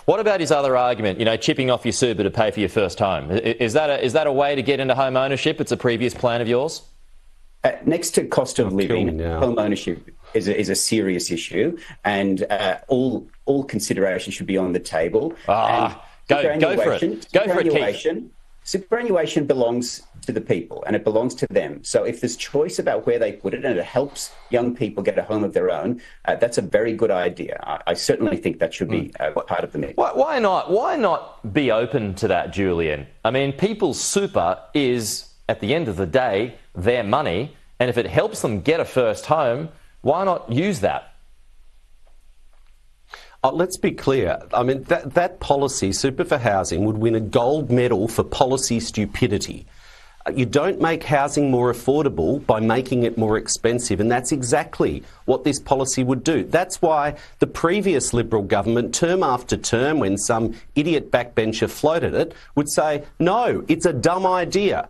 What about his other argument, chipping off your super to pay for your first home? Is that a way to get into home ownership? It's a previous plan of yours? Next to cost of living, home ownership is a serious issue, and all consideration should be on the table. Go for it. Go for it, Keith. Superannuation belongs to the people, and it belongs to them. So if there's choice about where they put it and it helps young people get a home of their own, that's a very good idea. I certainly think that should be part of the mix. Why not be open to that, Julian? I mean, people's super is, at the end of the day, their money, and if it helps them get a first home, why not use that? Let's be clear. I mean, that policy, Super for Housing, would win a gold medal for policy stupidity. You don't make housing more affordable by making it more expensive, and that's exactly what this policy would do. That's why the previous Liberal government, term after term, when some idiot backbencher floated it, would say, no, it's a dumb idea.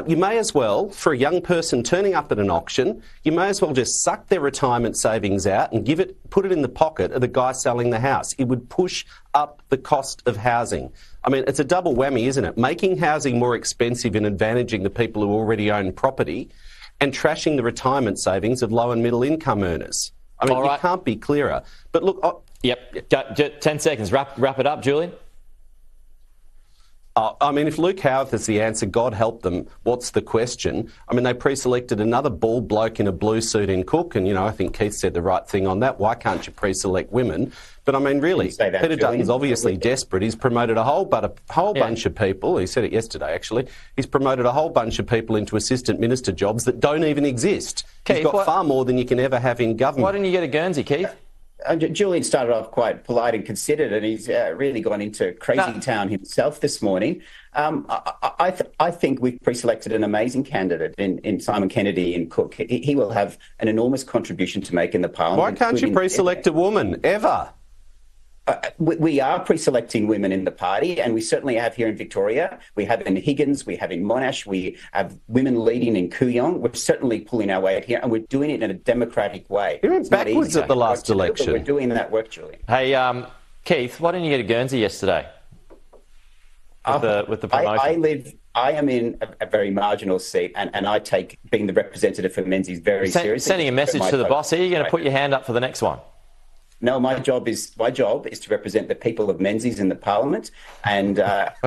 You may as well, for a young person turning up at an auction, you may as well just suck their retirement savings out and put it in the pocket of the guy selling the house. It would push up the cost of housing. I mean, it's a double whammy, isn't it? Making housing more expensive and advantaging the people who already own property and trashing the retirement savings of low and middle income earners. I mean, you can't be clearer. But look... Yep, 10 seconds. Wrap it up, Julian. I mean, if Luke Howarth is the answer, God help them, what's the question? I mean, they pre-selected another bald bloke in a blue suit in Cook, and, I think Keith said the right thing on that. Why can't you pre-select women? But, I mean, really, Peter Dutton's obviously desperate. He's promoted a whole bunch of people. He said it yesterday, actually. He's promoted a whole bunch of people into assistant minister jobs that don't even exist. Keith, he's got far more than you can ever have in government. Why didn't you get a Guernsey, Keith? Julian started off quite polite and considered, and he's really gone into crazy town himself this morning. I think we've pre-selected an amazing candidate in Simon Kennedy in Cook. He will have an enormous contribution to make in the parliament. Why can't you pre-select a woman, ever? We are pre-selecting women in the party, and we certainly have here in Victoria. We have in Higgins, we have in Monash, we have women leading in Kooyong. We're certainly pulling our weight here, and we're doing it in a democratic way. You went backwards at the last election. We're doing that work, Julian. Hey, Keith, why didn't you get a Guernsey yesterday with the promotion? I am in a very marginal seat, and I take being the representative for Menzies very seriously. Sending a message to the boss here, you're going to put your hand up for the next one. No, my job is to represent the people of Menzies in the Parliament, and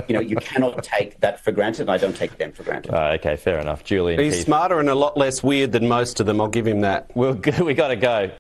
you cannot take that for granted. And I don't take them for granted. Okay, fair enough, Julian. He's smarter and a lot less weird than most of them. I'll give him that. We got to go.